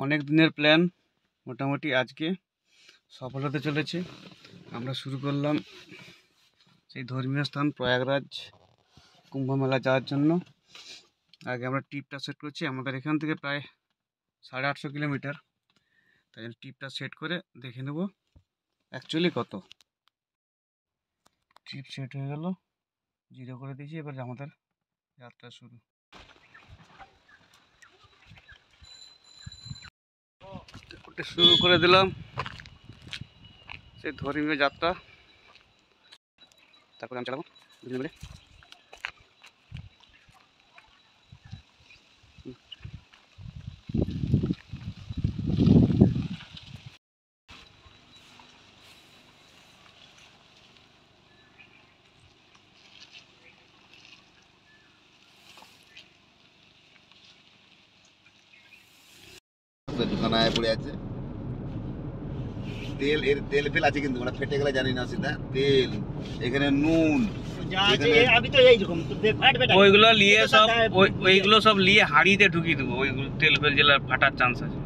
অনেক দিনের প্ল্যান মোটামুটি আজকে সফল হতে চলেছে। আমরা শুরু করলাম সেই ধর্মীয় স্থান প্রয়াগরাজ কুম্ভ মেলা যাওয়ার জন্য। আগে আমরা ট্রিপটা সেট করছি, আমাদের এখান থেকে প্রায় 850 কিলোমিটার, তাই জন্য ট্রিপটা সেট করে দেখে নেব অ্যাকচুয়ালি কত। ট্রিপ সেট হয়ে গেল, 0 করে দিয়েছি, এবার আমাদের যাত্রা শুরু। শুরু করে দিলাম সেই ধর্মীয় যাত্রা, তারপরে আমি চালাবো দুজনে মিলে। দোকানায় পড়ে আছে তেল, এর তেল ফেল আছে কিন্তু মানে ফেটে গেলে জানি না সেটা তেল। এখানে নুন ওইগুলো নিয়ে সব ওইগুলো সব নিয়ে হাঁড়িতে ঢুকিয়ে দেবো। ওইগুলো তেল ফেল যেগুলো ফাটার চান্স আছে।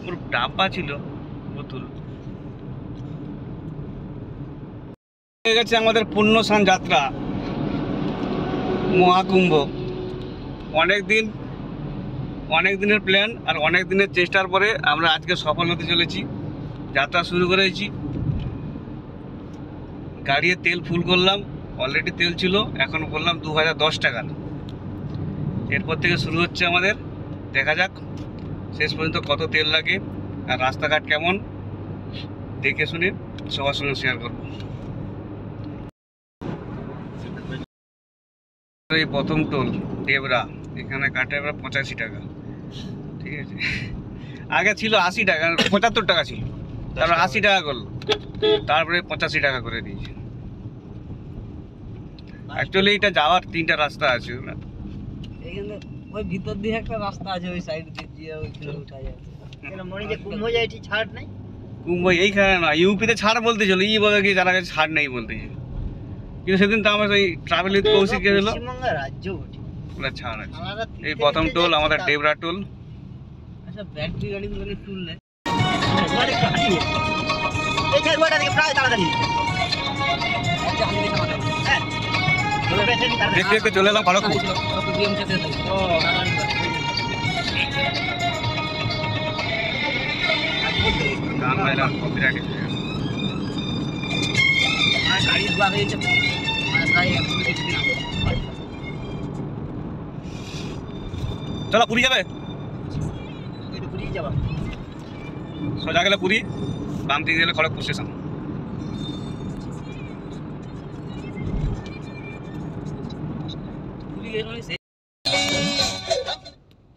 পুরো ডাব্বা ছিল বোতল। হয়ে গেছে আমাদের পুণ্যস্নান যাত্রা মহাকুম্ভ। অনেক দিনের প্ল্যান আর অনেক দিনের চেষ্টার পরে আমরা আজকে সফল হতে চলেছি। যাত্রা শুরু করেছি, গাড়িতে তেল ফুল করলাম, অলরেডি তেল ছিল, এখন বললাম 2010 টাকা। এরপর থেকে শুরু হচ্ছে আমাদের, দেখা যাক শেষ পর্যন্ত কত তেল লাগে আর রাস্তাঘাট কেমন, দেখে শুনে সবার সঙ্গে শেয়ার করব। এই প্রথম টোল ডেবরা, এখানে কাটে আমরা 85 টাকা, ঠিক আছে। আগে ছিল 80 টাকা, 75 টাকা ছিল, তারপর 80 টাকা করলো, তারপরে 85 টাকা করে দিয়েছে। অ্যাকচুয়ালি এটা যাওয়ার 3টা রাস্তা আছে না, এইখানে ওই ভিতর দিয়ে একটা রাস্তা আছে, ওই সাইড দিয়ে ওইখানে উঠা যাচ্ছে। এর মনে যে কুম্ভ যাইটি ছাড় নাই, কুম্ভ এইখানে না, ইউপিতে ছাড় বলতে ছিল, ই বলে কি যারা কাছে ছাড় নেই বলতে। কিন্তু সেদিন তো আমার ওই ট্রাভেল উইথ কৌশিক গেছিল, পশ্চিমবঙ্গের রাজ্য বটে, ওরা ছাড় আছে। এই প্রথম টোল আমাদের ডেবরা টোল। আচ্ছা ব্যাটারি গাড়িগুলো কি টুল নেই? এই যে রোডটা থেকে প্রায় তাড়াতাড়ি আচ্ছা আমি দেখে মাথায় হ্যাঁ দেখতে দেখতে চলে এলাম খড়গপুর। গান মাইলাম কপিরাইট গাড়ি ধোয়া হয়েছে প্রায় 100 দিন আগে। চলো পুরী যাবে, পুরী যাবা, সোজা গেলে পুরী, বাম দিকে গেলে খড়গপুর স্টেশন।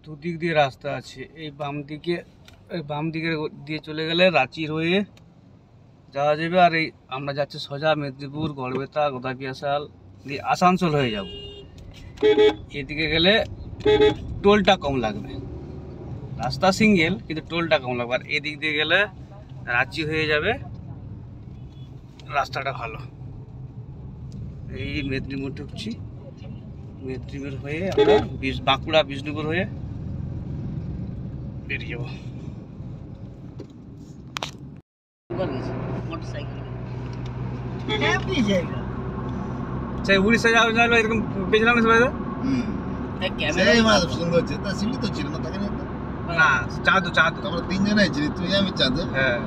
দুদিক দিয়ে রাস্তা আছে, এই বাম দিকে দিয়ে চলে গেলে রাঁচির হয়ে যাওয়া যাবে, আর এই আমরা যাচ্ছি সোজা মেদিনীপুর, গড়বেতা, গোদাপিয়াশাল দিয়ে আসানসোল হয়ে যাব। এদিকে গেলে টোলটা কম লাগবে, রাস্তা সিঙ্গেল কিন্তু টোলটা কম লাগবে। আর এদিক দিয়ে গেলে রাঁচি হয়ে যাবে, রাস্তাটা ভালো। এই মেদিনীপুর ঢুকছি, মেদিনীপুর হয়ে আমরা বাঁকুড়া বিষ্ণুপুর হয়ে বেরিয়ে যাবো। উড়িষ্যা যাওয়া যাবে এরকম পেয়েছিলাম সুন্দর হচ্ছে, তা সিলি তো ছিল না তাকে না, চাঁদু আমরা 3 জনে ছিলি, তুই আমি চাঁদু। হ্যাঁ,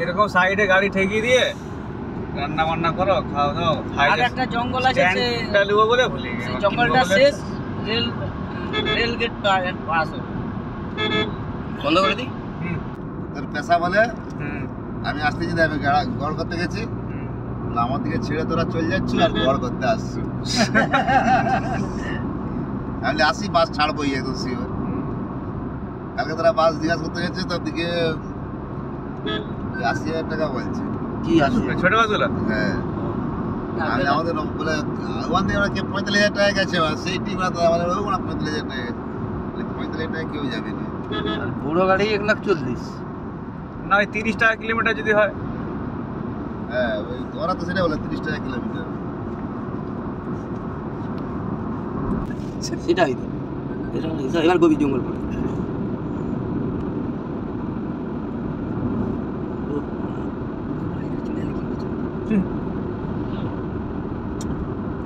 এরকম সাইডে গাড়ি ঠেকিয়ে দিয়ে রান্না বান্না করো, খাওয়া দাও। আর একটা জঙ্গল আছে, নেবো বলে ভুলে গেছি, সেই জঙ্গলটা শেষ রেল গেট পাস বন্ধ করে দিই। তোর পেশা বলে আমি আসতে যদি আমি গড় করতে গেছি, আমার দিকে ছেড়ে তোরা চলে যাচ্ছি আর গড় করতে আসছি। আমি আসি বাস ছাড়বো একদম শিওর। কালকে তোরা বাস জিজ্ঞাসা করতে গেছে, তোর দিকে 80,000 টাকা বলছে। কি আসবে ছোট বাস হলো? হ্যাঁ, আমি আমাদের বলে ওখান থেকে ওরা 45,000 টাকা গেছে, সেই টিম আমাদের 45,000 টাকা গেছে। 45,000 টাকা কেউ যাবে না, বড় গাড়ি 140 না, ওই 30 টাকা কিলোমিটার যদি হয়। হ্যাঁ, ওই ওরা তো সেটা বলে 30 টাকা কিলোমিটার। সেটাই তো এবার গভীর জঙ্গল পড়ে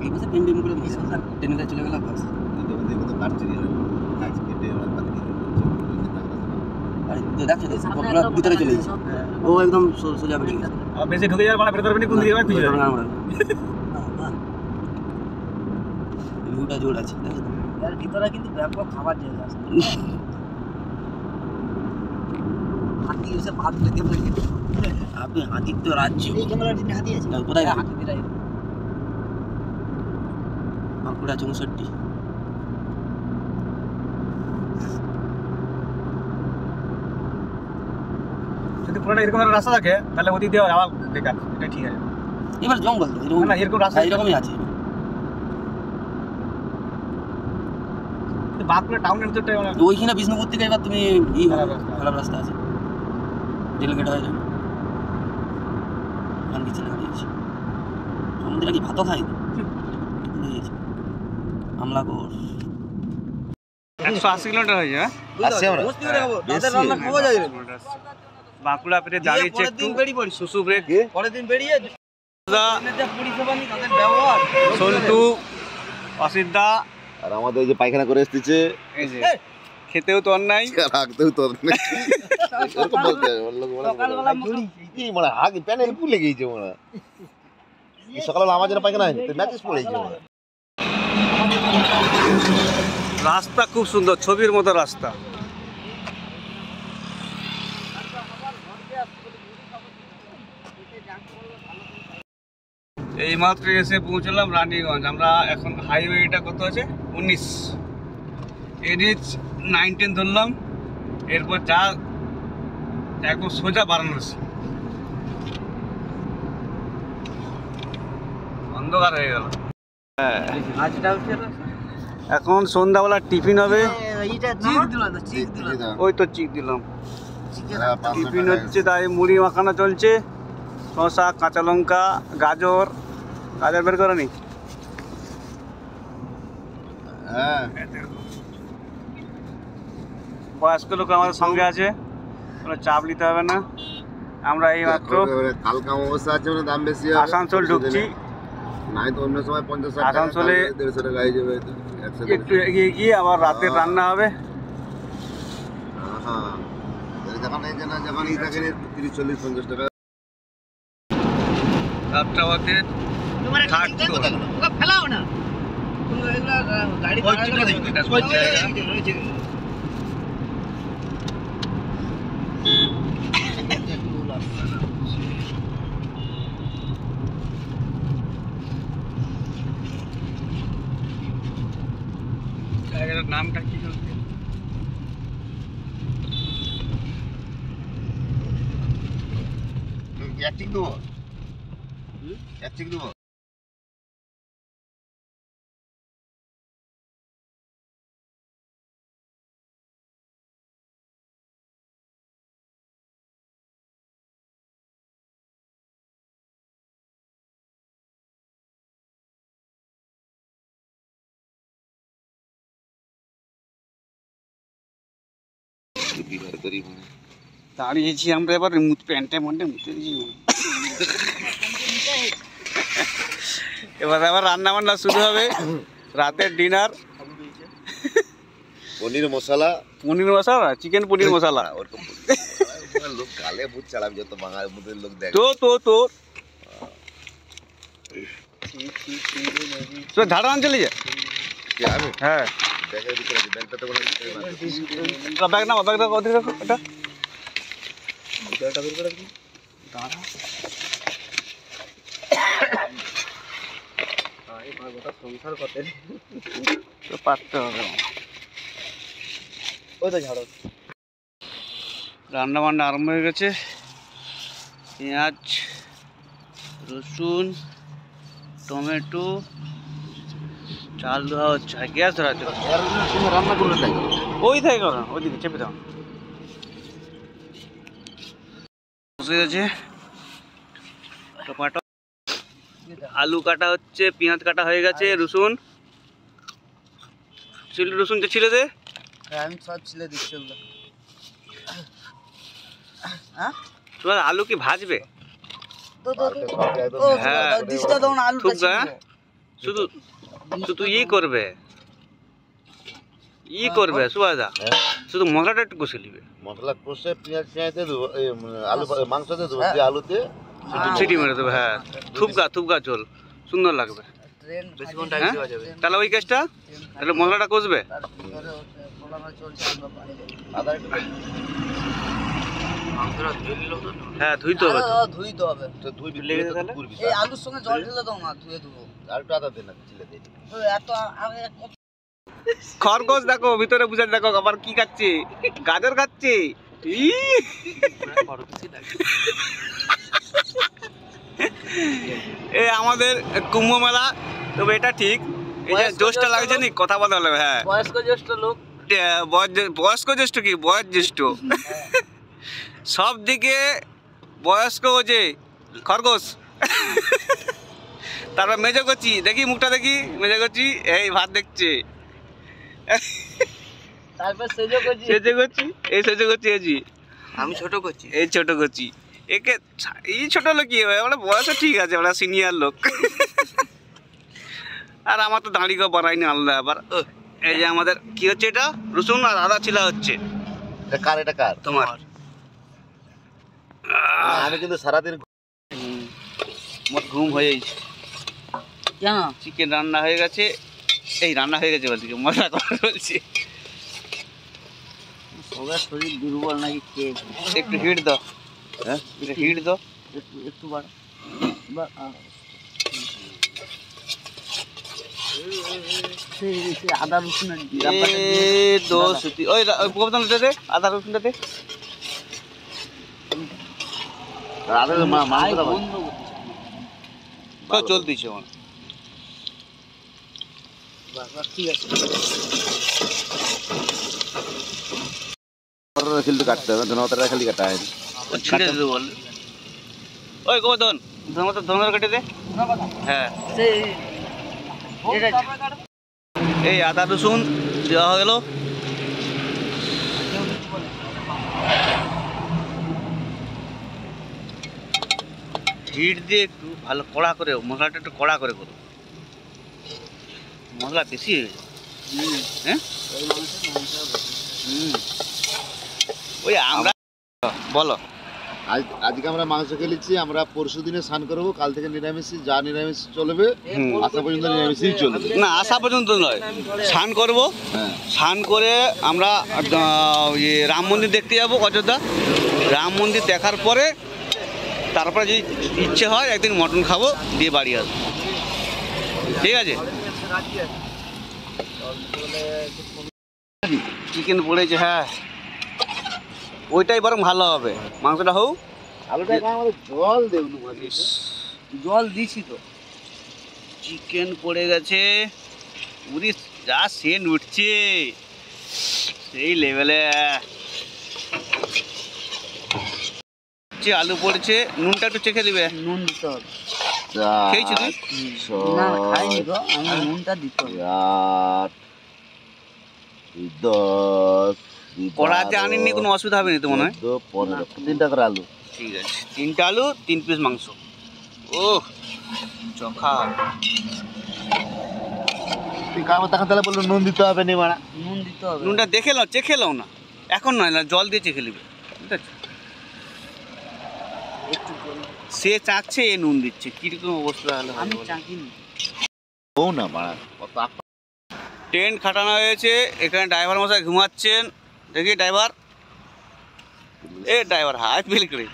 এই বছর পেন পেন করে ট্রেনে চলে গেল বাস দেখছো ভিতরে চলে গেছে ও একদম সোজা বেরিয়ে গেছে বেশি ঢুকে যাওয়ার মানে ভেতরে কোন দিকে খুঁজে যাবে ভিউটা জোর আছে দেখো এর ভিতরে কিন্তু ব্যাপক খাবার জায়গা আছে হাতি এসে ভাত দিতে বলে আপনি হাতির তো রাজ্য এই ক্যামেরার দিনে হাতি আছে কোথায় হাতি দিরাই বাঁকুড়া 64 যদি পুরোটা এরকম একটা রাস্তা থাকে তাহলে ওদিক দিয়ে যাওয়া বেকার, এটা ঠিক আছে। এবার জঙ্গল তো না এরকম রাস্তা এরকমই আছে বাঁকুড়া টাউনের ভিতরটা ওইখানে বিষ্ণুপুর থেকে এবার তুমি খারাপ রাস্তা আছে রেলগেট হয়ে যাবে ওখান দিয়ে দিয়েছি আমাদের কি ভাতও খাই দিয়েছি আমলা কর 180 কিলোমিটার হয়ে যায় বাঁকুড়া পেটে দাঁড়িয়েছে একটু সুসু ব্রেক পরের দিন বেরিয়ে সন্টু অসিদ্ধা আর আমাদের যে পায়খানা করে এসেছে এই যে খেতেও তো অন্যায় রাখতেও তো এরকম বলতে কি মানে আগে প্যানেল পুলে গিয়েছে মনে সকালবেলা আমার জন্য পায়খানা হয়নি ম্যাচেস পড়ে গেছে মনে রাস্তা খুব সুন্দর, ছবির মতো রাস্তা। এই মাত্র এসে পৌঁছলাম রানীগঞ্জ। আমরা এখন হাইওয়েটা কত আছে 19, এনএইচ 19 ধরলাম, এরপর যা একদম সোজা বারাণসী। অন্ধকার হয়ে গেল। এখন সন্ধ্যাবেলা টিফিন হবে, ওই তো চিক দিলাম। টিফিন হচ্ছে তাই মুড়ি মাখানো চলছে, শসা, কাঁচা লঙ্কা, গাজর বের করে নি। বয়স্ক লোক আমাদের সঙ্গে আছে, কোনো চাপ নিতে হবে না। আমরা এই মাত্র কালকা অবস্থা আছে, দাম বেশি, আসানসোল ঢুকছি। নাই তো অন্য সময় 50 আসানসোলে 150 টাকা হয়ে যাবে, একটু এগিয়ে গিয়ে আবার রাতের রান্না হবে। হ্যাঁ যখন এই না যখন এই থাকে 30 40 50 টাকা রাত্রাবাদের ফেলাও না গাড়ি নামটা কি চলছে? একটিক দেবো, একটিক দেবো। দাঁড়িয়েছি আমরা, এবার প্যান্টে মন্টে মুতে দিয়েছি। এবার আবার রান্না বান্না শুরু হবে, রাতের ডিনার। পনির মশলা, চিকেন পনির মশলা। লোক গালে বুঝ চালাবি, যত বাঙালি মুখের লোক দেখ তো ঝাড়ান চলে যায়। হ্যাঁ ব্যাগ নাও, ব্যাগ রাখো, ওদিকে রাখো। এটা পারতে হবে। রান্না বান্না আরম্ভ হয়ে গেছে। পেঁয়াজ, রসুন, টমেটো, চাল দেওয়া হচ্ছে। গ্যাস ধরা হচ্ছে, রান্না করবে তাই ওই থেকে করো, ওইদিকে চেপে দাও। বসে গেছে টমেটো, আলু কাটা হচ্ছে, পেঁয়াজ কাটা হয়ে গেছে, রসুন চিলি রসুন যে ছিলে দে। হ্যাঁ আমি সব ছিলে দিচ্ছি ওগুলো। হ্যাঁ তোমার আলু কি ভাজবে? তো হ্যাঁ। দিশটা দাও না আলুটা থুপকা, শুধু শুধু করবে করবে সুবাদা, শুধু মশলাটা একটু কষে নিবে। মশলা কষে পেঁয়াজ দিয়ে দেবো, আলু মাংস দিয়ে দেবো, দিয়ে আলুতে সিটি মেরে দেবে। হ্যাঁ, থুপকা চল, সুন্দর লাগবে। ট্রেন বেশিক্ষণ টাইম দেওয়া যাবে। তাহলে ওই গ্যাসটা তাহলে মশলাটা কষবে। চলছে আমরা পাই আদা একটু মাংসটা ধুয়ে নিল তো। হ্যাঁ, ধুইতে হবে তো। ধুইতে হবে। তো ধুই লেগে গেছে তাহলে? এই আলুর সঙ্গে জল ঢেলে দাও না, ধুয়ে দেবো। আর একটু আদা দে না, ছিলে দে। তো এত আগে খরগোশ দেখো, ভিতরে বুঝে দেখো আবার কি খাচ্ছে, গাজর খাচ্ছে। এ আমাদের কুম্ভ মেলা, তবে এটা ঠিক, এই যে জোশটা লাগছে নি কথা বলতে হবে। হ্যাঁ, বয়স্ক জ্যেষ্ঠ লোক, বয়স্ক জ্যেষ্ঠ কি বয়স জ্যেষ্ঠ, সব দিকে বয়স্ক ও যে খরগোশ। তারপর মেজো কচি, দেখি মুখটা দেখি, মেজো কচি এই ভাত দেখছে। তারপর সেজো করছি, সেজে করছি, এই সেজে করছি, এই জি আমি ছোট করছি। এই ছোট করছি। একে এই ছোট লোক কি হবে, আমরা বয়সও ঠিক আছে, আমরা সিনিয়র লোক। আর আমার তো দাঁড়িয়ে বাড়াইনি আলাদা। আবার এই যে আমাদের কি হচ্ছে, এটা রসুন আর আদা ছিলা হচ্ছে। এটা কার? এটা কার? তোমার। আমি কিন্তু সারাদিন মোট ঘুম হয়ে গেছে। কেন? চিকেন রান্না হয়ে গেছে, এই রান্না হয়ে গেছে বলছি, মজা করে বলছি। সবার শরীর দুর্বল নাকি খেয়ে? একটু হিট দাও। হ্যাঁ, হিট দাও একটু বাড়া। আদা রসুন ওই প্রবন্ধনটা দে, আদা রসুনটা দে। চলতেছে আমার। ঠিক আছে, খিলতে কাটতে হবে, ধনেপাতাটা খালি কাটা হয়। ছিঁড়ে দিতে বল। ওই গোবর্ধন, ধনের কেটে দে। হ্যাঁ, এই আদা রসুন দেওয়া হয়ে গেল। হিট দিয়ে একটু ভালো কড়া করে, মশলাটা একটু কড়া করে করো, মশলা বেশি হয়ে গেছে। হ্যাঁ, ওই আমরা বলো। আজকে আমরা মাংস খেলেছি, আমরা পরশু দিনে স্নান করবো, কাল থেকে নিরামিষ, যা নিরামিষ চলবে আসা পর্যন্ত নিরামিষই চলবে। না, আসা পর্যন্ত নয়, স্নান করবো। হ্যাঁ, স্নান করে আমরা রাম মন্দির দেখতে যাবো অযোধ্যা। রাম মন্দির দেখার পরে তারপরে যদি ইচ্ছে হয় একদিন মটন খাবো, দিয়ে বাড়ি আসবো। ঠিক আছে? চিকেন পড়েছে, হ্যাঁ ওইটাই বরং ভালো হবে, মাংসটা হোক। আলুটা আমাদের জল দেবো, জল দিছি তো। চিকেন পড়ে গেছে, উরি যা সেন্ট উঠছে সেই লেভেলে। আলু পড়েছে, নুনটা একটু চেখে দিবে। নুন দিতে হবে। খেয়েছি তুই? না খাইনি তো, আমি নুনটা দিতে হবে। 10 কড়াতে আনিনি, কোনো অসুবিধা হবে না তো মনে হয়। 15 3টা করে আলু। ঠিক আছে, 3টা আলু 3 পিস মাংস। ও চখা। তুই কামে তখন তাহলে বললো নুন দিতে হবে নি মারা। নুন দিতে হবে। নুনটা দেখে নাও, চেখে নাও না, এখন নয়, না জল দিয়ে চেখে নিবে। ঠিক আছে, একটু জল। সে চাচ্ছে, এ নুন দিচ্ছে, কিরকম অবস্থা হলে আমি চাকিনি। ও না মারা, কত টেন্ট খাটানো হয়েছে, এখানে ড্রাইভার মশাই ঘুমাচ্ছেন। দেখি ড্রাইভার, এ ড্রাইভার হাত ফেল করে,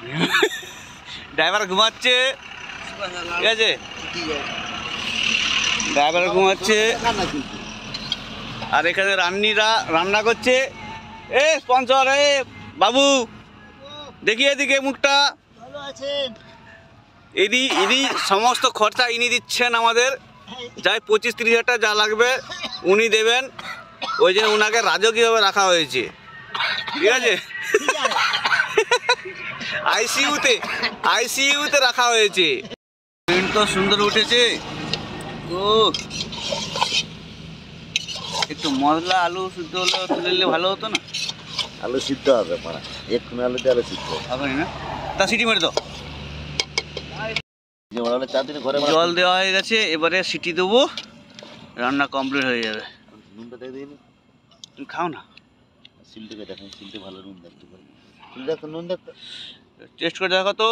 ড্রাইভার ঘুমাচ্ছে। ঠিক আছে, ড্রাইভার ঘুমাচ্ছে, আর এখানে রান্নিরা রান্না করছে। এ স্পন্সর, এ বাবু দেখি এদিকে মুখটা। ভালো আছেন? ইনি সমস্ত খরচা ইনি দিচ্ছেন আমাদের, যাই 25-30 হাজার টাকা যা লাগবে উনি দেবেন। ওই জন্য ওনাকে রাজকীয়ভাবে রাখা হয়েছে। ঠিক আছে, আইসিইউতে রাখা হয়েছে। প্রিন্ট তো সুন্দর উঠেছে। ও একটু মশলা আলু সিদ্ধ হলে তুলে নিলে ভালো হতো না? আলু সিদ্ধ হবে মারা, এক্ষুনি আলুতে আলু সিদ্ধ হবে। হবে না? তা সিটি মেরে দাও। যে ওরা 4 দিনে ঘরে জল দেওয়া হয়ে গেছে, এবারে সিটি দেবো, রান্না কমপ্লিট হয়ে যাবে। নুনটা দিয়ে দিন। তুমি খাও না, সিলটিকে দেখেন, সিলটি ভালো নুন দেখতে পারি। সিল দেখো, নুন দেখো। টেস্ট করে দেখো তো।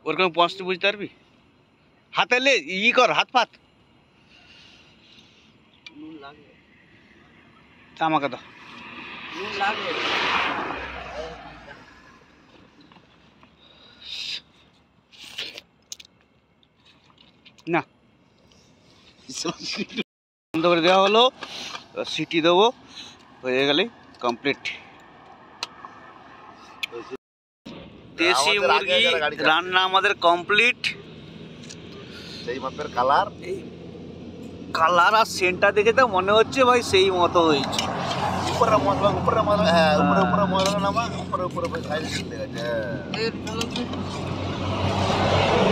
ওরকম পৌঁছতে বুঝতে পারবি? হাতে লে ই কর, হাত পাত। নুন লাগবে, আমাকে দাও। নুন লাগবে। না বন্ধ করে দেওয়া হলো, সিটি দেবো, হয়ে গেলেই কমপ্লিট। দেশি মুরগি রান্না আমাদের কমপ্লিট। সেই মাপের কালার, কালার আর সেন্টটা দেখে তো মনে হচ্ছে ভাই সেই মতো হয়েছে। উপরে মশলা, হ্যাঁ উপরে মশলা নামা, উপরে সাইডে সিল গেছে।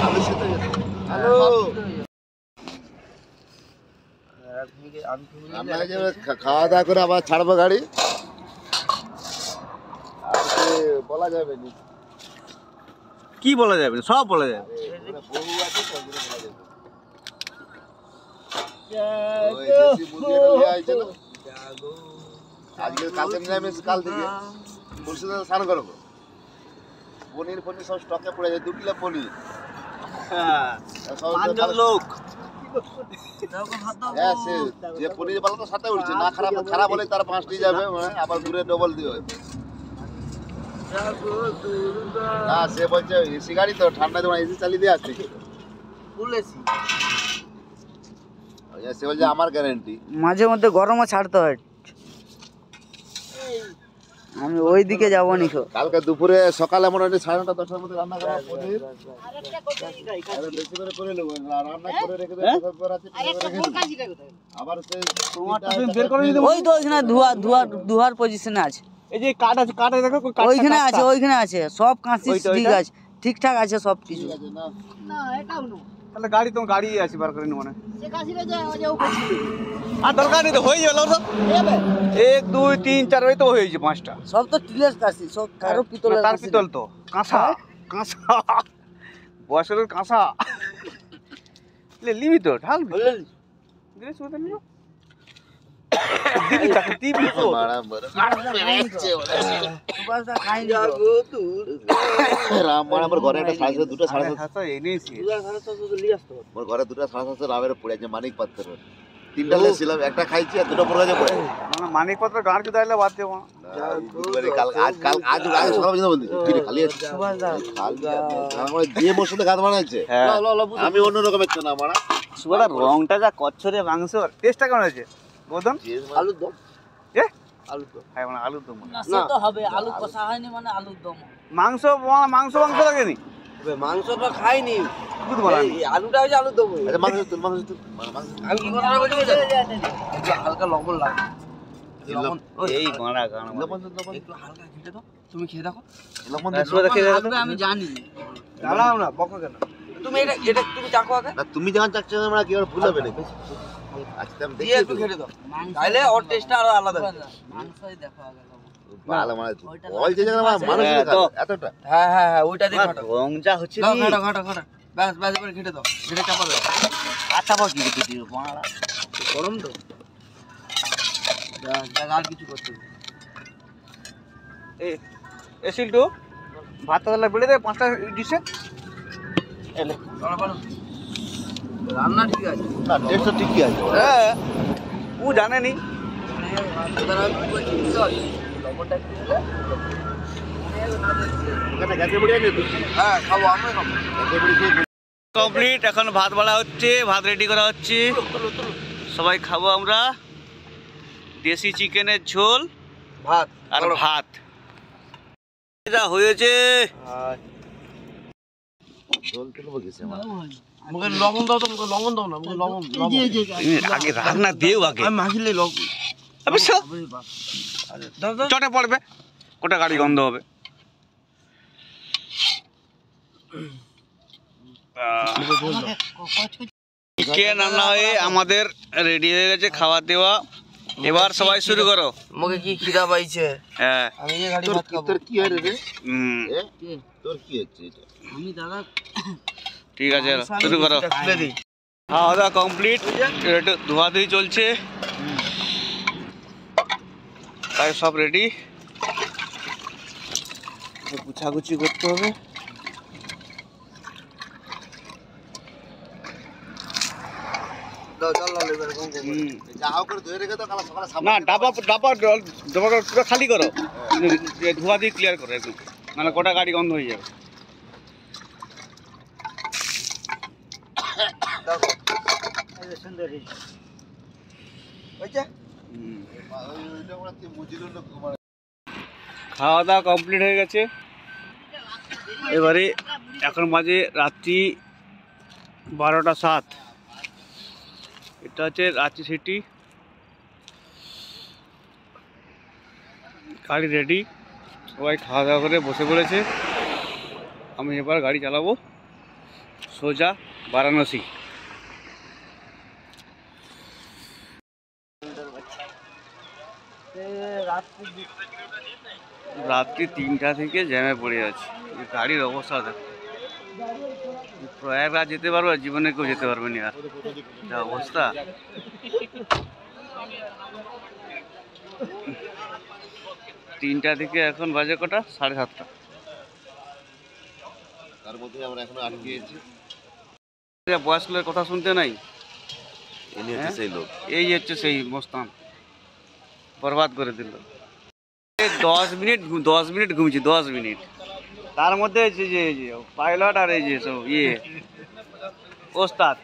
আলু সিদ্ধ হয়ে গেছে। আলু রান্না হয়ে যাবে, খাওয়া দাওয়া করে আবার ছাড়বো গাড়ি। আর বলা যাবে না, কি বলা যাবে? সব বলা যাবে। বহু আছে তো, বলা যাবে। ওই দেশি মুরগি একটা নিয়ে আইছিল, আজকে কালকে নিরামিষ, কাল থেকে পরশু দিন স্নান করবো। পনির সব স্টকে পড়ে যায়, 2 কিলো পনির। হ্যাঁ, সব 5 লোক। হ্যাঁ, সে যে পনির বালা তো সাথে উঠছে না, খারাপ হলে তার 5টি যাবে, আবার ঘুরে ডবল দিবে। না সে বলছে এসি গাড়ি তো, ঠান্ডা তোমার এসি চালিয়ে দিয়ে আসছে। সে বলছে আমার গ্যারেন্টি। মাঝে মধ্যে গরমও ছাড়তে হয়, আমি ওই দিকে যাবো নি। কালকে দুপুরে সকালে মোটামুটি 9:30 10টার মধ্যে রান্না করা পনির, বেশি করে করে নেবো, রান্না করে রেখে দেবো, আবার সেই বের করে দিতে। ওই তো ওইখানে ধোয়ার পজিশনে আছে, এই যে কাট আছে, কাটে দেখো, ওইখানে আছে, ওইখানে আছে, সব কাঁচি ঠিক আছে, ঠিকঠাক আছে সব কিছু। তাহলে গাড়ি তো গাড়ি আছে, বার করে নেবো না। আর দরকার নেই তো, হয়ে যাবে। 1 2 3 4 ওই তো হয়েছে 5টা। সব তো স্টিলের কাঁচি, সব কারো পিতলের তার কাঁচি পিতল তো, কাঁসা বয়সের কাঁসা লিবি তো, ঢাল ঘরে একটা 7:30 রামের পড়ে আছে, মানিক পাত্র 3টা লেছিলাম, একটা খাইছি আর 2টা পড়ে গেছে। মানিক পত্র গাড় কি তাইলে বাদ দেবো। খালি আছে, যে মশলা গাছ বানাইছে আমি অন্যরকম একটা না মারা। সুবাদার রংটা যা কচ্ছরে মাংস, টেস্টটা কেমন আছে বোধন? আলুর দম, আলুর দম, হ্যাঁ মানে আলুর দম না সে তো হবে, আলু কষা হয়নি মানে আলুর দম। মাংস মাংস লাগেনি, মাংস তো খাইনি, দুধ বানানি, আলুটা হচ্ছে আলুর দম। আচ্ছা মাংস তুল, আমি কি কথা বলছি, হালকা লবণ লাগবে, এই গাঁড়া একটু হালকা খেতে দাও, তুমি খেয়ে দেখো। আমি জানি, দাঁড়াও না, বকো কেন? তুমি এটা তুমি চাখো আগে। না তুমি যখন চাচ্ছো আমরা কি আর ভুল হবে নাকি? আচ্ছা আমি দেখি একটু খেতে দাও, তাইলে ওর টেস্টটা আরো আলাদা। মাংসই দেখো আগে, ভালো মানে অল যে জায়গা মানুষ এতটা। হ্যাঁ হ্যাঁ হ্যাঁ, ওইটা দিয়ে খাটো, রং যা হচ্ছে দাও, খাটো ব্যাস এবারে খেতে দাও, এটা চাপা দাও। আচ্ছা বা কি দিও বাড়া, গরম তো, আর কিছু করতে হবে। এসিল তো ভাত তাহলে বেড়ে দে 5টা ডিশে এলে। রান্না ঠিক আছে, না টেস্ট ঠিকই আছে। হ্যাঁ ও জানে নি। হ্যাঁ খাবো, আমি খাবো। কমপ্লিট, এখন ভাত বাড়া হচ্ছে, ভাত রেডি করা হচ্ছে, সবাই খাবো আমরা। দেশি চিকেনের ঝোল, ভাত আর ভাত যা হয়েছে। ঝোল তুলবো কিসে আমার? মুখে লবণ দাও তো, মুখে লবণ দাও না, মুখে লবণ আগে রান্না দেও আগে, আমি মাখিলে লবণ চটে পড়বে, কোটা গাড়ি গন্ধ হবে। চিকেন রান্না হয়ে আমাদের রেডি হয়ে গেছে খাবার দেওয়া। এবার সবাই শুরু করো। মুখে কি খিদা পাইছে? হ্যাঁ আমি এই গাড়ি ভাত খাবো। তোর কি হয় রে? হুম, তোর কি হচ্ছে এটা? আমি দাদা ঠিক আছে শুরু করো। খুলে দিই। খাওয়া দাওয়া কমপ্লিট, একটু ধোয়াধুয়ি চলছে, তাই সব রেডি, গুছাগুছি করতে হবে। দাও চল না লেবার কম কম। যা হোক করে ধুয়ে রেখে তো কাল সকালে সামনে না ডাবা পুরো খালি করো, ধোয়া দিয়ে ক্লিয়ার করো একদম, নাহলে গোটা গাড়ি গন্ধ হয়ে যাবে। দাও এই যে সুন্দর হয়েছে। হয়েছে? ওইটা ওরা কি মজুরের লোক মানে খাওয়া দাওয়া কমপ্লিট হয়ে গেছে। এবারে এখন বাজে রাত্রি 12টা 7। এটা হচ্ছে রাঁচি সিটি, গাড়ি রেডি, সবাই খাওয়া দাওয়া করে বসে পড়েছে। আমি এবার গাড়ি চালাবো সোজা বারাণসী। রাত্রি 3টা থেকে জ্যামে পড়ে যাচ্ছে, গাড়ির অবস্থা দেখো। প্রয়াগরাজ যেতে পারবো, জীবনে কেউ যেতে পারবে না, আর যা অবস্থা। তিনটা থেকে এখন বাজে কটা, 7:30। তার মধ্যে আমরা এখনো আটকে গেছি। বয়স্ক লোকের কথা শুনতে নাই, ইনি হচ্ছে সেই লোক। এই হচ্ছে সেই মস্তান, বরবাদ করে দিল। 10 মিনিট ঘুমছি, 10 মিনিট। তার মধ্যে যে পাইলট আর এই যে সব ওস্তাদ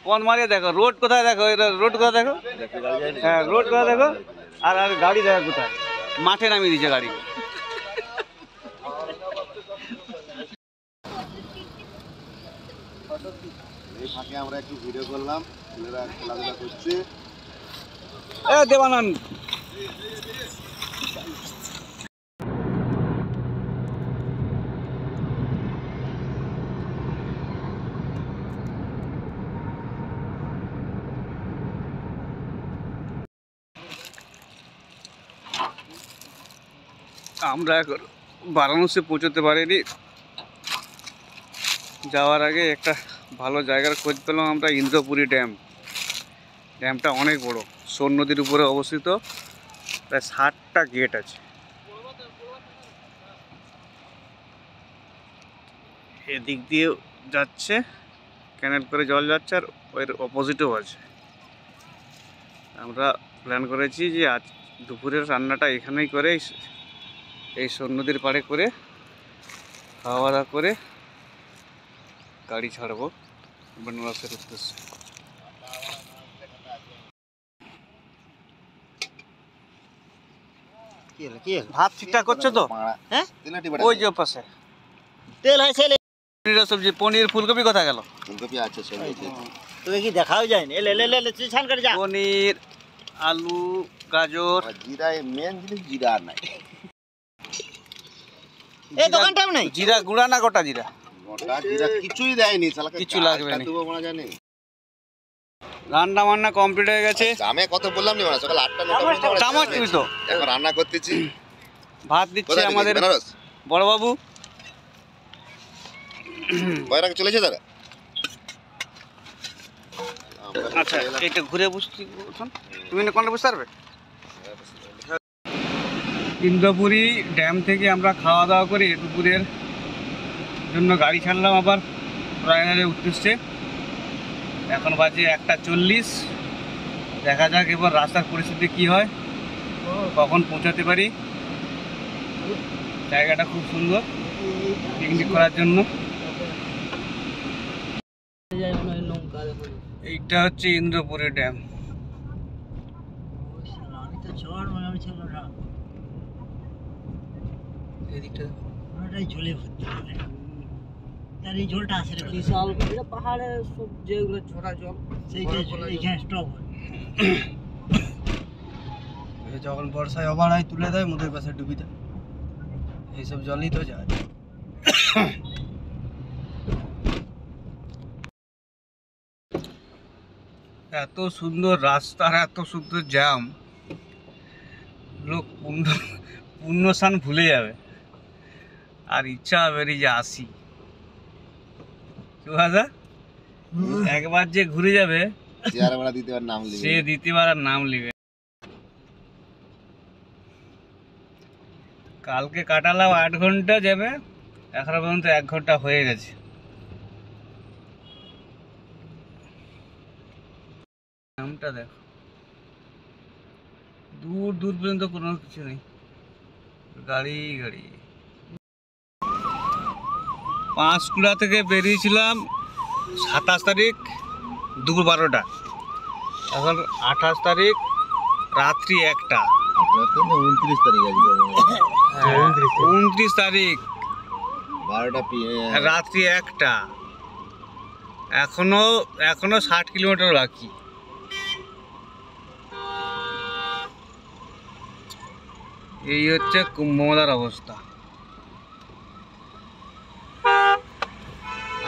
কোন মারিয়ে দেখো, রোড কোথায় দেখো, রোড কোথায় দেখো, হ্যাঁ রোড কোথায় দেখো, আর গাড়ি দেখো কোথায়, মাঠে নামিয়ে দিচ্ছে গাড়ি। এই ফাঁকে আমরা একটু ভিডিও করলাম, ছেলেরা খেলাধুলা করছে। দেবানন্দ আমরা এখন বারাণসী পৌঁছতে পারিনি। যাওয়ার আগে একটা ভালো জায়গার খোঁজ পেলাম আমরা, ইন্দ্রপুরী ড্যাম। ড্যামটা অনেক বড়, সোন নদীর উপরে অবস্থিত, প্রায় 60টা গেট আছে। এদিক দিয়ে যাচ্ছে, ক্যানেল করে জল যাচ্ছে, আর ওর অপোজিটেও আছে। আমরা প্ল্যান করেছি যে আজ দুপুরের রান্নাটা এখানেই করে, এই সোন নদীর পাড়ে করে খাওয়া দাওয়া করে গাড়ি ছাড়বো বেনারসের উদ্দেশ্যে। ভাত ঠিকঠাক করছো তো? হ্যাঁ ওই যে পাশে তেল আছে পনিরের সবজি, পনির ফুলকপি কোথায় গেল? ফুলকপি আছে, সব আছে। তোকে কি দেখাও যায়নি? এলে এলে এলে তুই ছান করে যা। পনির, আলু, গাজর, আর জিরা, মেন জিনিস জিরা আর নাই। এই দোকানটাও নাই। জিরা গুঁড়া না গোটা জিরা? গোটা জিরা কিছুই দেয়নি, শালাকে কিছু লাগবে না। দেবো মনে জানি। রান্না বান্না কমপ্লিট হয়ে গেছে। আমি কত বললাম নি, মানে সকাল 8টা 9টা চামচ তুমি তো এখন রান্না করতেছি। ভাত দিচ্ছে আমাদের বেনারস বড়বাবু। বাইরে চলেছে তারা। আচ্ছা এটা ঘুরে বুঝতে, তুমি না কোনটা বুঝতে পারবে? ইন্দ্রপুরী ড্যাম থেকে আমরা খাওয়া দাওয়া করে দুপুরের জন্য গাড়ি ছাড়লাম আবার প্রয়াগরাজের উদ্দেশ্যে। এখন বাজে 1:40। দেখা যাক এবার রাস্তার পরিস্থিতি কি হয়, কখন পৌঁছাতে পারি। জায়গাটা খুব সুন্দর পিকনিক করার জন্য। এইটা হচ্ছে ইন্দ্রপুরী ড্যাম। এদিকটা ঝোলে ভর্তি, তার এই ঝোলটা আছে বিশাল পাহাড়ে সব যেগুলো ছোটা জল, সেই এইখানে স্টক হয়। যখন বর্ষায় ওভার হয় তুলে দেয়, মুদের পাশে ডুবি দেয়, এইসব জলই তো যায়। এত সুন্দর রাস্তার এত সুন্দর জ্যাম, লোক পুণ্যস্থান ভুলে যাবে আর ইচ্ছা হবে এই যে আসি। একবার যে ঘুরে যাবে সে দ্বিতীয়বার আর নাম লিবে। কালকে কাটালাম 8 ঘন্টা যাবে, এখনো পর্যন্ত 1 ঘন্টা হয়ে গেছে। নামটা দেখো, দূর দূর পর্যন্ত কোনো কিছু নেই, গাড়ি গাড়ি। পাঁশকুড়া থেকে বেরিয়েছিলাম 27 তারিখ দুপুর 12টা, এখন 28 তারিখ রাত্রি 1টা। 29 তারিখ আজকে, 29 তারিখ 12টা রাত্রি 1টা। এখনো 60 কিলোমিটার বাকি। এই হচ্ছে কুম্ভমেলার অবস্থা।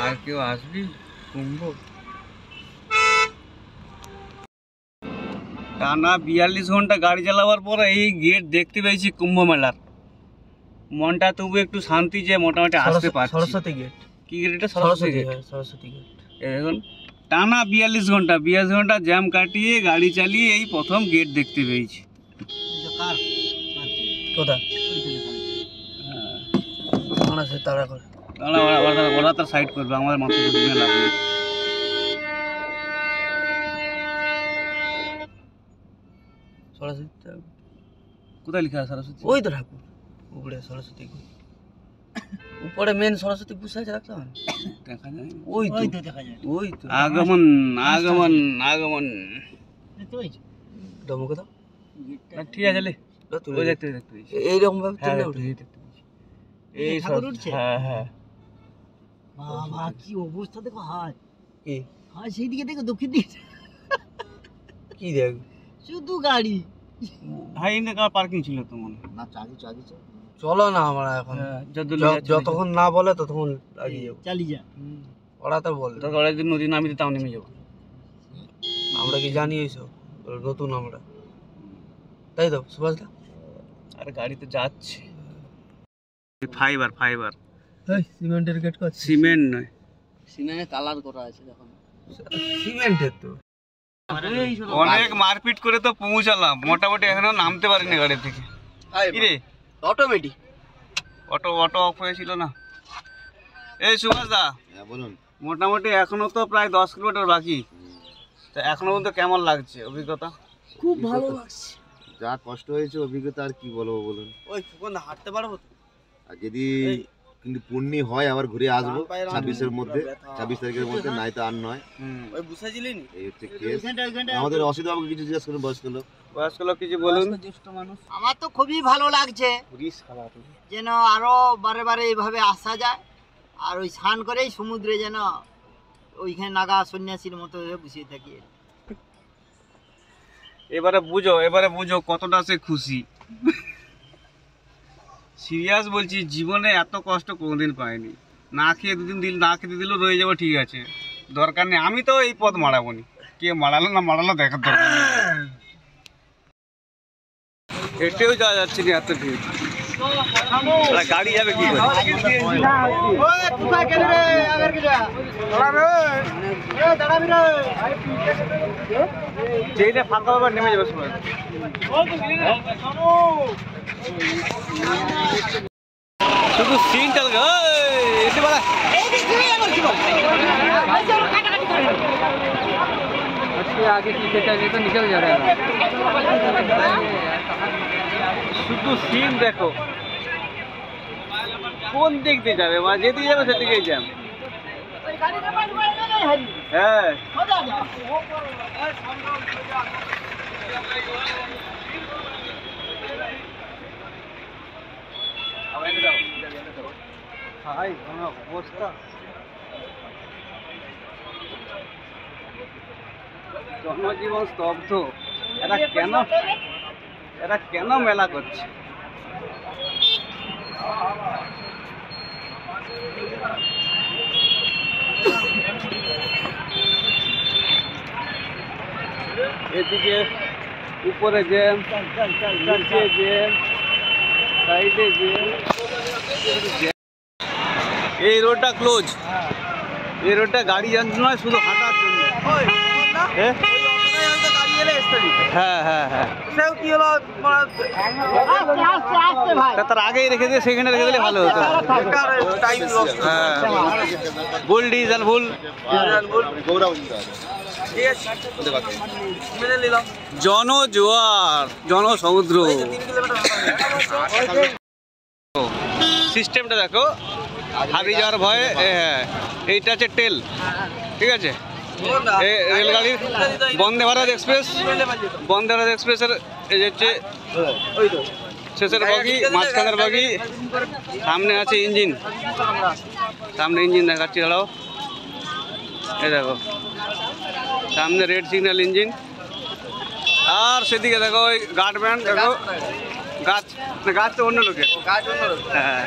আর কেউ আসবি কুম্ভ? টানা 42 ঘন্টা গাড়ি চালাবার পরে এই গেট দেখতে পেয়েছি কুম্ভ মেলার। মনটা তবু একটু শান্তি যে মোটামুটি আসতে পারছি। সরস্বতী গেট। কি গেট এটা? সরস্বতী গেট। সরস্বতী গেট। এখন টানা 42 ঘন্টা জ্যাম কাটিয়ে গাড়ি চালিয়ে এই প্রথম গেট দেখতে পেয়েছি। কোথায়? মানুষের তাড়া করে। ওরা তার সাইড করবে, আমাদের মাথায় ঢুকে লাভ নেই। সরস্বতী কোথায় লেখা আছে সরস্বতী? ওই তো ঠাকুর উপরে সরস্বতী, উপরে মেন সরস্বতী পুষা আছে, রাখতে হবে দেখা যায়। ওই তো দেখা যায়, ওই তো আগমন আগমন আগমন। দম কথা ঠিক আছে লে, ওই দেখতে দেখতে এইরকম ভাবে তুলে উঠে এই ঠাকুর উঠছে। হ্যাঁ হ্যাঁ, বাবা কি অবস্থা দেখো। হায় কি হায়, সেই দিকে দেখো, দক্ষিণ দিকে কি দেখ, শুধু গাড়ি। হ্যাঁ, ইন্ডিয়া কার পার্কিং ছিল তো মনে না। চাগি চলো না, আমরা এখন যতক্ষণ না বলে ততক্ষণ লাগিয়ে যাবো, চালিয়ে যা। ওরা তো বলে ওরা যদি নদী নামিতে তাও নেমে যাবো। আমরা কি জানি এইসব, নতুন আমরা, তাই তো সুভাষদা? আর গাড়ি তো যাচ্ছে ফাইবার ফাইবার, সিমেন্টের গেট কর। সিমেন্ট নয়, সিমেন্টে কালার করা আছে দেখো, সিমেন্টের তো। অনেক মারপিট করে তো পৌঁছালাম, মোটামুটি এখনো নামতে পারিনি গাড়ি থেকে। কি রে, অটোমেটিক অটো অফ হয়েছিল না? এই সুভাষ দা, হ্যাঁ বলুন। মোটামুটি এখনো তো প্রায় 10 কিলোমিটার বাকি, তো এখনো পর্যন্ত কেমন লাগছে অভিজ্ঞতা? খুব ভালো লাগছে। যা কষ্ট হয়েছে অভিজ্ঞতা আর কি বলবো বলুন। ওই ফুকন হাঁটতে পারবো তো? আর যদি কিন্তু পূর্ণি হয় আবার ঘুরে আসবো 26 তারিখের মধ্যে, নাই তো আর নয়। ওই বুঝাইছিলি নি? এই হচ্ছে কেস। আমাদের অসুবিধা হবে কিছু জিজ্ঞেস করুন বয়স্ক লোক কিছু বলুন। আমার তো খুবই ভালো লাগছে, যেন আরো বারে বারে এইভাবে আসা যায়, আর ওই স্নান করেই সমুদ্রে যেন ওইখানে নাগা সন্ন্যাসীর মতো বসে থাকি। এবারে বুঝো কতটা সে খুশি। সিরিয়াস বলছি, জীবনে এত কষ্ট কোনোদিন পাইনি। না খেয়ে না খেতে দিলেও রয়ে যাবো, ঠিক আছে, দরকার নেই। আমি তো এই পথ মারাবো নি, কে মারালো না মারালো দেখার দরকার নেই। হেঁটেও যাওয়া যাচ্ছে না, এত ভিড়। গাড়ি যাবে কি করে? যেইটা ফাঁকা হবে নেমে যাবে সবাই। শুধু সিনটা आगे पीछे चलिए तो निकल जा रहा है। শুধু সিন দেখো, কোন দিক দিয়ে যাবে, মানে যেদিকে যাবে সেদিকেই জ্যাম। হ্যাঁ, অবস্থা জনজীবন স্তব্ধ। এরা কেন মেলা করছে? এদিকে উপরে জ্যাম, নিচে জ্যাম, সাইডে জ্যাম। এই রোডটা ক্লোজ, এই রোডটা গাড়ি যাওয়ার নয়, শুধু হাঁটার জন্য। হ্যাঁ হ্যাঁ হ্যাঁ, তার আগেই রেখে দিয়ে সেখানে রেখে দিলে ভালো হতো। হ্যাঁ, ভুল ডিসিশন, ভুল। জনজোয়ার, জনসমুদ্র। সিস্টেমটা দেখো, হারিয়ে যাওয়ার ভয়ে। হ্যাঁ, এইটা হচ্ছে টেল, ঠিক আছে। রেলগাড়ির বন্দে ভারত এক্সপ্রেস, বন্দে ভারত এক্সপ্রেসের এই হচ্ছে শেষের বগি, মাঝখানের বগি, সামনে আছে ইঞ্জিন, সামনে ইঞ্জিন দেখাচ্ছি, দাঁড়াও। এই দেখো সামনে রেড সিগন্যাল ইঞ্জিন। আর সেদিকে দেখো ওই গার্ডম্যান, দেখো গাছ, গাছ তো অন্য লোকের। হ্যাঁ,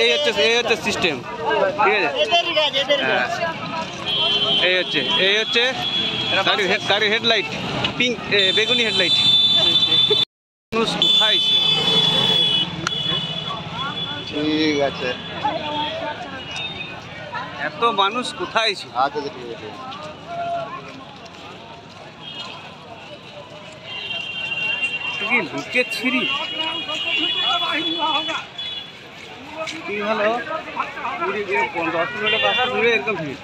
এই হচ্ছে সিস্টেম, ঠিক আছে। হ্যাঁ, এই হচ্ছে গাড়ির হেডলাইট, পিঙ্ক বেগুনি হেডলাইট। মানুষ কোথায়? ঠিক আছে, এত মানুষ কোথায় ছিল? আচ্ছা ঠিক আছে। কি লুকের ছিরি কি হলো? 10 মিনিটের রাস্তা ঘুরে এরকম ভিড়,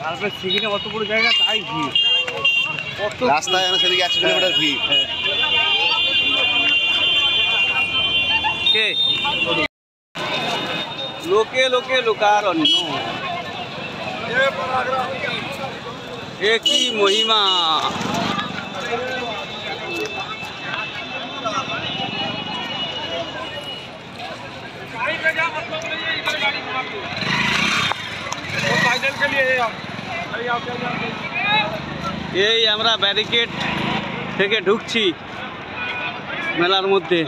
তারপরে সিকিমে অত বড় জায়গা, তাই ভিড়। কত রাস্তায় সেদিকে 100 কিলোমিটার ভিড়। কে লোকে লোকে লোকারণ্য, এ কি মহিমা। এই আমরা ব্যারিকেড থেকে ঢুকছি মেলার মধ্যে।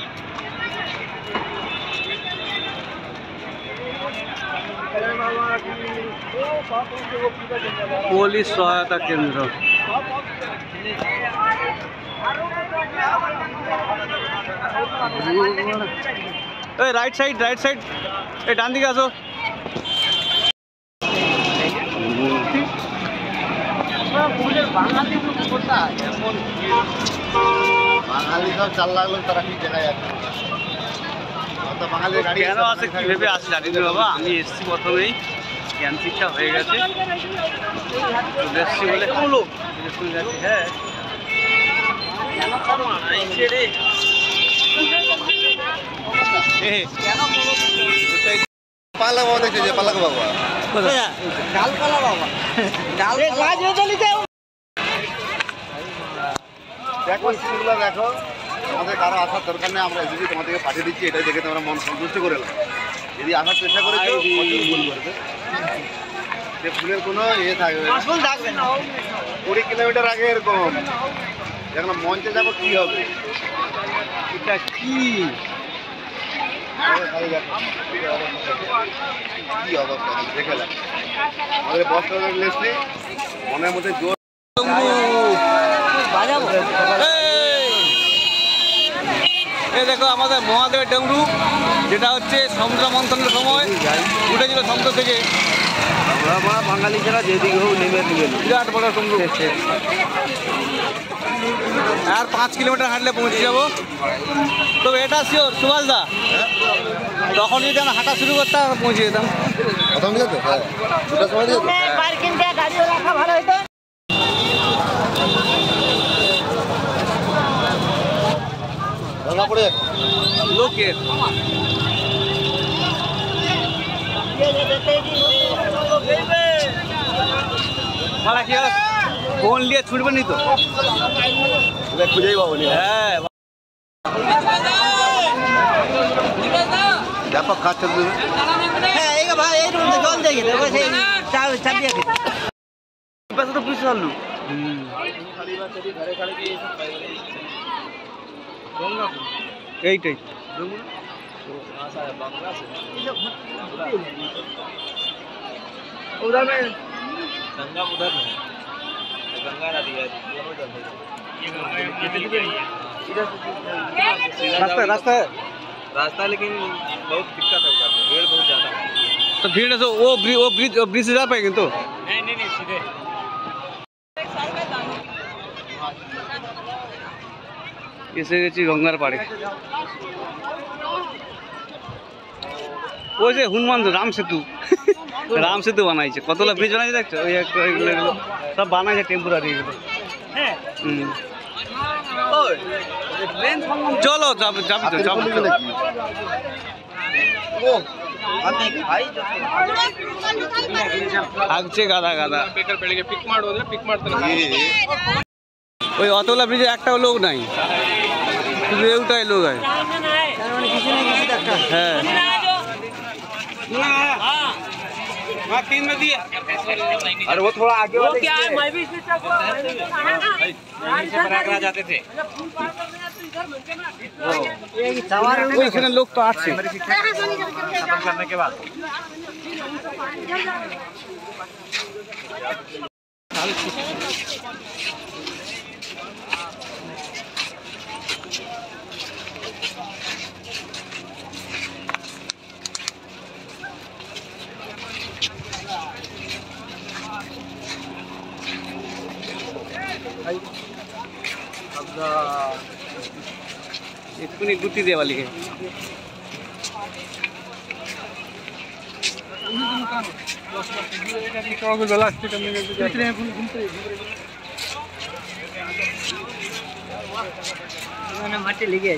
পুলিশ সহায়তা কেন্দ্র। এই রাইট সাইড, এই ডান দিকে আসো। বাঙালি সব চাল লাগলো, তারা ঠিক দেখা যাচ্ছে। বাঙালির গাড়ি কেন আসে কি ভেবে আসে জানি না বাবা, আমি এসছি প্রথমেই, ক্যান্সিলটা হয়ে গেছে, এসছি বলে হ্যাঁ। পালা বাবা দেখছে যে পালাক বাবা, ডালপালা বাবা, দেখো স্কুলগুলো দেখো। আমাদের কারো আসার দরকার নেই, আমরা যদি তোমাদেরকে পাঠিয়ে দিচ্ছি, এটাই দেখে তোমরা মন সন্তুষ্ট করে নাও। যদি আসার চেষ্টা করে ভুল করবে, যে ফুলের কোনো ইয়ে থাকবে না। 20 কিলোমিটার আগে এরকম যখন মঞ্চে যাবো কি হবে, এটা কি কি অবস্থা দেখে না। আমাদের বস্তা লেসলি মনের মধ্যে জোর। এই দেখো আমাদের মহাদেবের ডমরু, যেটা হচ্ছে সমুদ্র মন্থনের সময় উঠেছিল সমুদ্র থেকে। আমরা বাঙালি ছাড়া যেদিকে হোক নেমে দিবেন, বিরাট বড় ডমরু। আর 5 কিলোমিটার হাঁটলে পৌঁছে যাবো। তবে এটা শিওর সুভাষ দা, তখন যদি আমরা হাঁটা শুরু করতাম পৌঁছে যেতাম। প্রথম দিকে তো হ্যাঁ, দুটার সময় দিকে তো পার্কিংটা গাড়িও রাখা ভালো হতো। ভাঙা পড়ে লোকের ভাড়া কি ফোন নিয়ে ছুটবে নি তো, খুঁজেই পাবো নি। হ্যাঁ ব্যাপক কাজ চলবে। হ্যাঁ এই ভাই এই রুমে জল দেখে দেবো, সেই চাবি আছে পাশে তো পুলিশ চালু। এইটাই उधर में गंगा उधर में गंगा नदी है। रास्ता लेकिन बहुत दिक्कत है, भीड़ बहुत ज़्यादा है। तो भीड़ तो वो ब्रिज से जा पाएंगे तो नहीं सीधे এসে গেছি গঙ্গার পাড়ে। ওই যে হনুমান রাম সেতু বানাইছে, কতগুলো ব্রিজ বানাইছে দেখছো, ওই এগুলো সব বানাইছে টেম্পোরারি এগুলো। চলো যাবি তো যাবো। আগছে গাদা গাদা ಬೆಳಿಗ್ಗೆ ಪಿಕ್ ಮಾಡೋದ್ರೆ ಪಿಕ್ ಮಾಡ್ತಾರೆ। ওই অতলা ব্রিজে একটাও লোক নাই, শুধু এটাই লোক আছে। হ্যাঁ हाँ 3 में दिए। अरे वो थोड़ा आगे वो क्या है, मैं भी इसी तक जाते थे। वो इतने लोग तो आज से खत्म करने के बाद इतनी गुत्ती दे वाली है। माटी लेके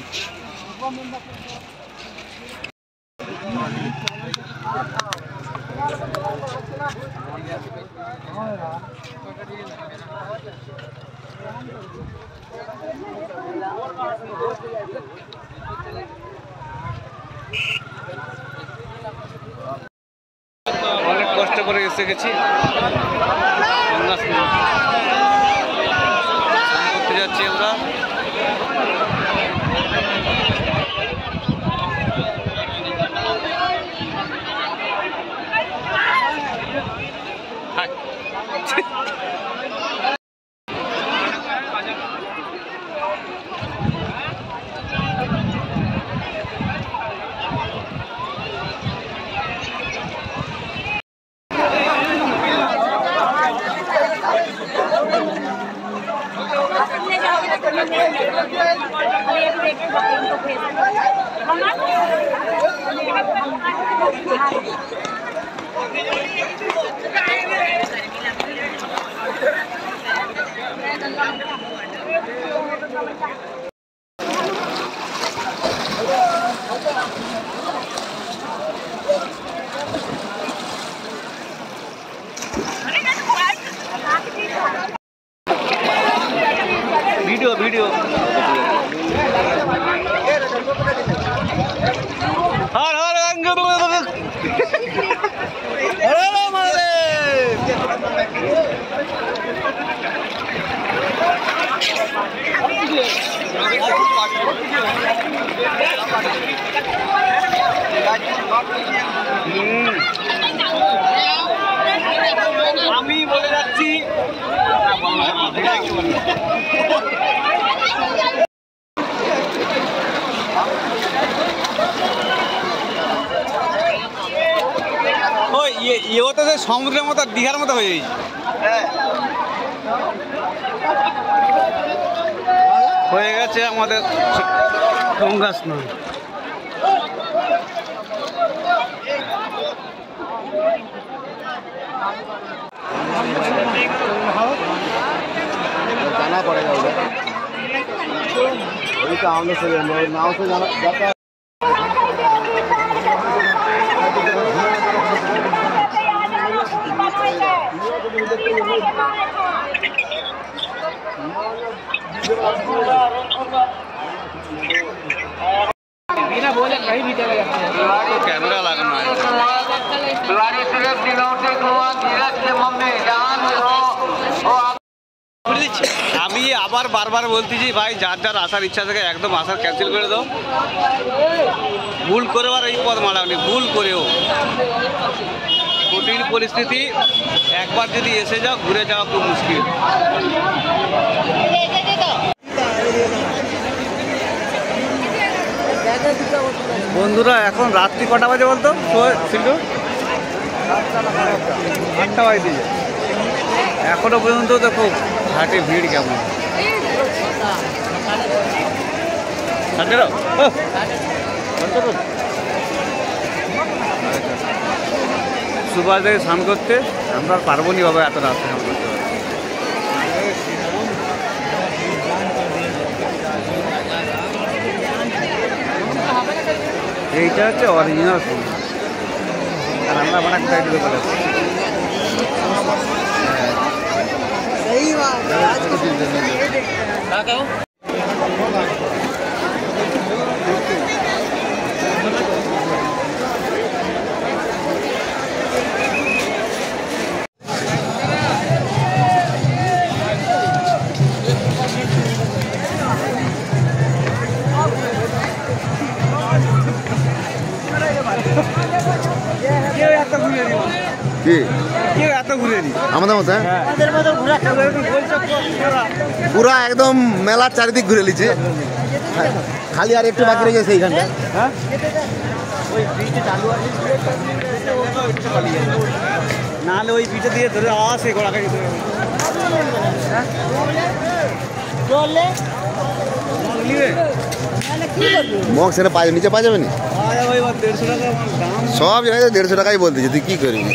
অনেক কষ্ট করে এসে গেছি, গঙ্গা স্নান করতে যাচ্ছি আমরা। वीडियो हर हर আমি বলে যাচ্ছি তো সমুদ্রের মতো দীঘার মতো হয়ে গেছে, হয়ে গেছে আমাদের গঙ্গা স্নান। जाना पड़ेगा उधर, वही तो आमने से नाव से जाना जाता है। बिना बोले कहीं भी चले जाते हैं, कैमरा लगाना है। আমি আবার বারবার বলতেছি ভাই, যার যার আসার ইচ্ছা থাকে একদম আসার ক্যান্সেল করে দাও। ভুল করেও আর এই পথ মারাওনি, ভুল করেও কঠিন পরিস্থিতি, একবার যদি এসে যাও ঘুরে যাওয়া খুব মুশকিল। বন্ধুরা এখন রাত্রি কটা বাজে বলতো সিল্টু? 8টা বাজে দিয়ে এখনো পর্যন্ত দেখো ঘাটে ভিড় কেমন। সুভাষ থেকে স্নান করতে আমরা আর পারবো নি বাবা, এত রাত্রে স্নান করতে পারবো। এইটা হচ্ছে অরিজিনাল ফুল, আর আমরা মানে একটা ঢুকে পড়েছি। আমাদের মতো পুরা একদম মেলার চারিদিক ঘুরে নিচ্ছে, খালি আর একটু বাকি রয়েছে এইখানটা। নাহলে ওই পিঠে দিয়ে ধরে আসে গোড়াকাটি মগ সেটা নিচে পাওয়া যাবে না, 150 টাকা দাম। সব জায়গায় 150 টাকাই বলতেছে, তুই কি করবি?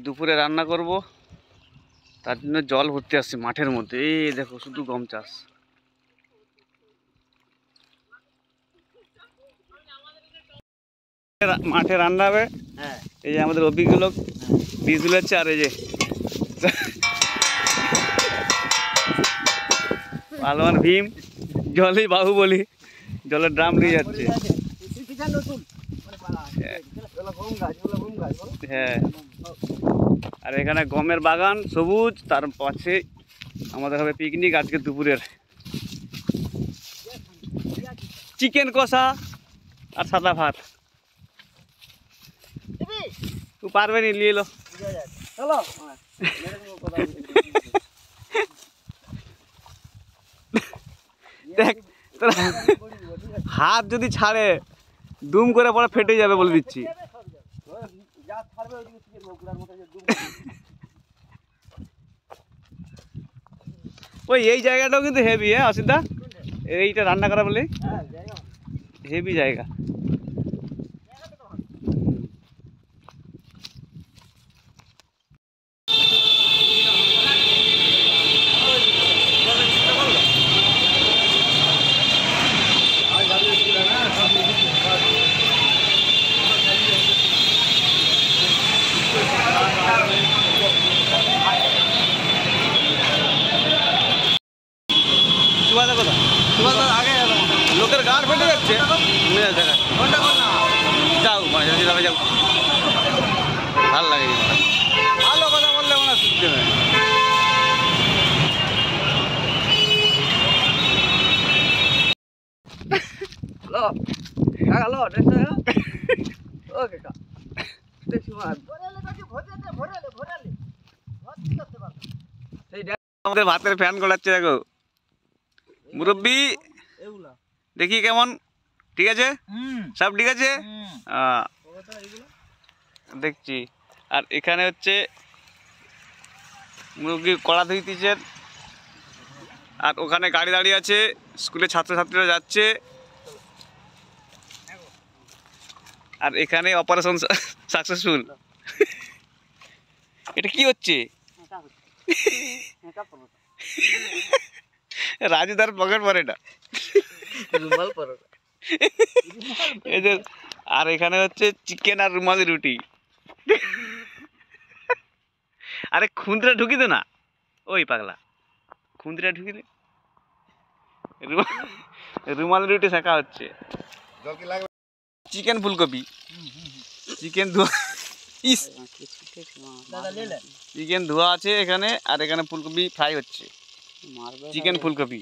দুপুরে রান্না করব, তার জন্য জল ভরতে আসছে মাঠের মধ্যে। এই দেখো শুধু গম চাষ। মাঠে রান্না হবে। এই যে আমাদের অভিজ্ঞ লোক বীজ তুলেছে, আর এই যে পালোয়ান ভীম জলই বাহুবলী জলের ড্রাম নিয়ে যাচ্ছে। হ্যাঁ, আর এখানে গমের বাগান সবুজ, তার পাশে আমাদের হবে পিকনিক আজকে দুপুরের। চিকেন কষা আর সাদা ভাত। তুই পারবে নি, নিয়ে এলো। দেখ হাত যদি ছাড়ে দুম করে পরে ফেটে যাবে বলে দিচ্ছি। ওই এই জায়গাটাও কিন্তু হেভি। হ্যাঁ অসিদা, এইটা রান্না করা বলে হেভি জায়গা। লোকের গাড় ফেটে যাচ্ছে, যাও মাঝে যাবে, যাও। ভালো লাগে, ভালো কথা বললে মনে শুনতে হবে। আমাদের ভাতের ফ্যান গোলাচ্ছে দেখো মুরব্বি, দেখি কেমন। ঠিক আছে, সব ঠিক আছে। দেখছি। আর এখানে হচ্ছে মুরব্বি কড়া ধুইতেছেন, আর ওখানে গাড়ি দাঁড়িয়ে আছে, স্কুলে ছাত্রছাত্রীরা যাচ্ছে। আর এখানে অপারেশন সাকসেসফুল। এটা কি হচ্ছে? রাজুদার পকেট পরোটা, রুমাল পরোটা। আর এখানে হচ্ছে চিকেন আর রুমালি রুটি। আরে খুন্তিটা ঢুকি দে না, ওই পাগলা খুন্তিটা ঢুকি দে। রুমালি রুটি শেখা হচ্ছে। চিকেন ফুলকপি, চিকেন ধোয়া, চিকেন ধোয়া আছে এখানে, আর এখানে ফুলকপি ফ্রাই হচ্ছে। চিকেন ফুলকপি